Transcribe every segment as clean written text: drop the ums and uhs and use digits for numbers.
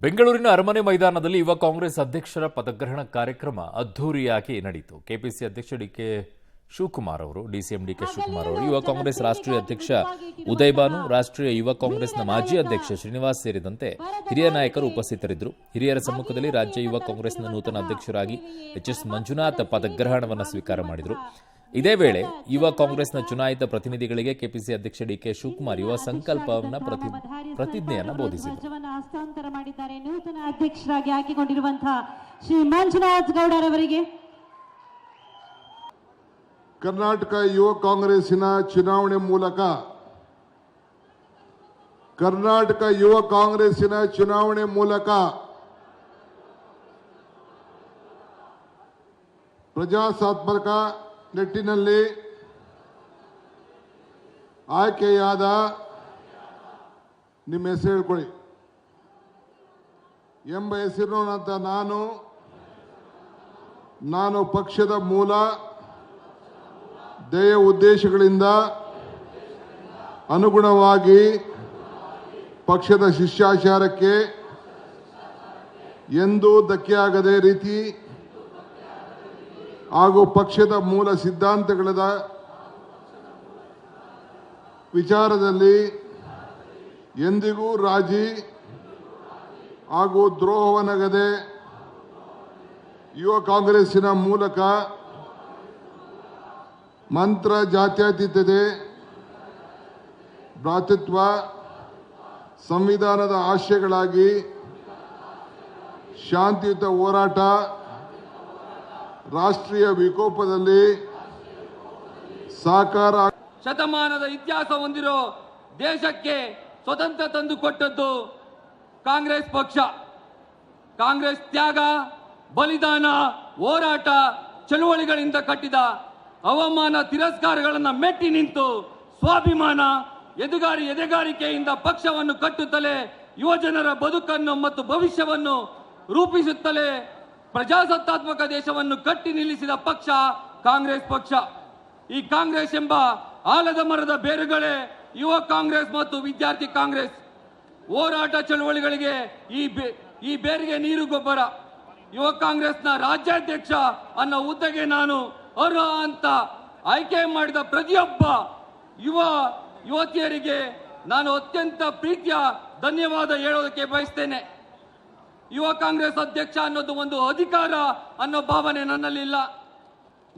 ಬೆಂಗಳೂರಿನ ಅರಮನೆ ಮೈದಾನದಲ್ಲಿ ಯುವ ಕಾಂಗ್ರೆಸ್ ಅಧ್ಯಕ್ಷರ ಪದಗ್ರಹಣ ಕಾರ್ಯಕ್ರಮ ಅದ್ದೂರಿಯಾಗಿ ನಡೆಯಿತು. ಕೆಪಿಸಿ ಅಧ್ಯಕ್ಷ ಡಿಕೆ ಶಿವಕುಮಾರ್ ಅವರು, ಡಿಸಿಎಂ ಡಿಕೆ ಶಿವಕುಮಾರ್ ಅವರು, ಯುವ ಕಾಂಗ್ರೆಸ್ ರಾಷ್ಟ್ರೀಯ ಅಧ್ಯಕ್ಷ ಉದಯ್ ಭಾನು, ರಾಷ್ಟ್ರೀಯ ಯುವ ಕಾಂಗ್ರೆಸ್ನ ಮಾಜಿ ಅಧ್ಯಕ್ಷ ಶ್ರೀನಿವಾಸ್ ಸೇರಿದಂತೆ ಹಿರಿಯ ನಾಯಕರು ಉಪಸ್ಥಿತರಿದ್ದರು. ಹಿರಿಯರ ಸಮ್ಮುಖದಲ್ಲಿ ರಾಜ್ಯ ಯುವ ಕಾಂಗ್ರೆಸ್ನ ನೂತನ ಅಧ್ಯಕ್ಷರಾಗಿ ಎಚ್ ಮಂಜುನಾಥ್ ಪದಗ್ರಹಣವನ್ನು ಸ್ವೀಕಾರ ಮಾಡಿದರು. ಇದೇ ವೇಳೆ ಯುವ ಕಾಂಗ್ರೆಸ್ನ ಚುನಾಯಿತ ಪ್ರತಿನಿಧಿಗಳಿಗೆ ಕೆಪಿಸಿ ಅಧ್ಯಕ್ಷ ಡಿಕೆ ಶಿವಕುಮಾರ್ ಯುವ ಸಂಕಲ್ಪವನ್ನ ಪ್ರತಿಜ್ಞೆಯನ್ನು ಬೋಧಿಸಿದರು. ಹಸ್ತಾಂತರ ಮಾಡಿದ್ದಾರೆ ನೂತನ ಅಧ್ಯಕ್ಷರಾಗಿ ಆಯ್ಕೆಗೊಂಡಿರುವಂತಹ ಶ್ರೀ ಮಂಜುನಾಥ್ ಗೌಡರವರಿಗೆ. ಕರ್ನಾಟಕ ಯುವ ಕಾಂಗ್ರೆಸ್ಸಿನ ಚುನಾವಣೆ ಮೂಲಕ ಪ್ರಜಾಸತ್ತಾತ್ಮಕ ನಿಟ್ಟಿನಲ್ಲಿ ಆಯ್ಕೆಯಾದ, ನಿಮ್ಮ ಹೆಸರು ಹೇಳ್ಕೊಳ್ಳಿ, ಎಂಬ ಹೆಸರಿನಂತ ನಾನು ಪಕ್ಷದ ಮೂಲ ಧ್ಯೇಯ ಉದ್ದೇಶಗಳಿಂದ ಅನುಗುಣವಾಗಿ ಪಕ್ಷದ ಶಿಷ್ಟಾಚಾರಕ್ಕೆ ಎಂದೂ ಧಕ್ಕೆಯಾಗದ ರೀತಿ ಹಾಗೂ ಪಕ್ಷದ ಮೂಲ ಸಿದ್ಧಾಂತಗಳ ವಿಚಾರದಲ್ಲಿ ಎಂದಿಗೂ ರಾಜಿ ಹಾಗೂ ದ್ರೋಹವನ್ನಗದೆ ಯುವ ಕಾಂಗ್ರೆಸ್ಸಿನ ಮೂಲಕ ಮಂತ್ರ ಜಾತ್ಯತೀತತೆ, ಭ್ರಾತೃತ್ವ, ಸಂವಿಧಾನದ ಆಶಯಗಳಾಗಿ ಶಾಂತಿಯುತ ಹೋರಾಟ, ರಾಷ್ಟ್ರೀಯ ವಿಕೋಪದಲ್ಲಿ ಸಹಕಾರ. ಶತಮಾನದ ಇತಿಹಾಸ ಹೊಂದಿರೋ ದೇಶಕ್ಕೆ ಸ್ವತಂತ್ರ ತಂದುಕೊಟ್ಟದ್ದು ಕಾಂಗ್ರೆಸ್ ಪಕ್ಷ. ಕಾಂಗ್ರೆಸ್ ತ್ಯಾಗ, ಬಲಿದಾನ, ಹೋರಾಟ, ಚಳುವಳಿಗಳಿಂದ ಕಟ್ಟಿದ ಅವಮಾನ, ತಿರಸ್ಕಾರಗಳನ್ನು ಮೆಟ್ಟಿ ನಿಂತು ಸ್ವಾಭಿಮಾನ, ಎದೆಗಾರಿಕೆಯಿಂದ ಪಕ್ಷವನ್ನು ಕಟ್ಟುತ್ತಲೇ ಯುವಜನರ ಬದುಕನ್ನು ಮತ್ತು ಭವಿಷ್ಯವನ್ನು ರೂಪಿಸುತ್ತಲೇ ಪ್ರಜಾಸತ್ತಾತ್ಮಕ ದೇಶವನ್ನು ಕಟ್ಟಿ ನಿಲ್ಲಿಸಿದ ಪಕ್ಷ ಕಾಂಗ್ರೆಸ್ ಪಕ್ಷ. ಈ ಕಾಂಗ್ರೆಸ್ ಎಂಬ ಆಲದ ಮರದ ಬೇರುಗಳೇ ಯುವ ಕಾಂಗ್ರೆಸ್ ಮತ್ತು ವಿದ್ಯಾರ್ಥಿ ಕಾಂಗ್ರೆಸ್. ಹೋರಾಟ ಚಳುವಳಿಗಳಿಗೆ ಈ ಬೇರಿಗೆ ನೀರು ಗೊಬ್ಬರ. ಯುವ ಕಾಂಗ್ರೆಸ್ನ ರಾಜ್ಯಾಧ್ಯಕ್ಷ ಅನ್ನೋ ಹುದ್ದೆಗೆ ನಾನು ಅರ್ಹ ಅಂತ ಆಯ್ಕೆ ಮಾಡಿದ ಪ್ರತಿಯೊಬ್ಬ ಯುವತಿಯರಿಗೆ ನಾನು ಅತ್ಯಂತ ಪ್ರೀತಿಯ ಧನ್ಯವಾದ ಹೇಳೋದಕ್ಕೆ ಬಯಸ್ತೇನೆ. ಯುವ ಕಾಂಗ್ರೆಸ್ ಅಧ್ಯಕ್ಷ ಅನ್ನೋದು ಒಂದು ಅಧಿಕಾರ ಅನ್ನೋ ಭಾವನೆ ನನ್ನಲ್ಲಿಲ್ಲ.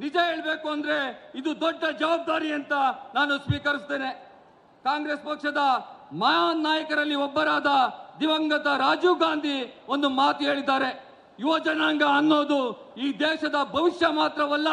ನಿಜ ಹೇಳಬೇಕು ಅಂದ್ರೆ ಇದು ದೊಡ್ಡ ಜವಾಬ್ದಾರಿ ಅಂತ ನಾನು ಸ್ವೀಕರಿಸ್ತೇನೆ. ಕಾಂಗ್ರೆಸ್ ಪಕ್ಷದ ಮಹಾನ್ ನಾಯಕರಲ್ಲಿ ಒಬ್ಬರಾದ ದಿವಂಗತ ರಾಜೀವ್ ಗಾಂಧಿ ಒಂದು ಮಾತು ಹೇಳಿದ್ದಾರೆ, ಯುವ ಜನಾಂಗ ಅನ್ನೋದು ಈ ದೇಶದ ಭವಿಷ್ಯ ಮಾತ್ರವಲ್ಲ,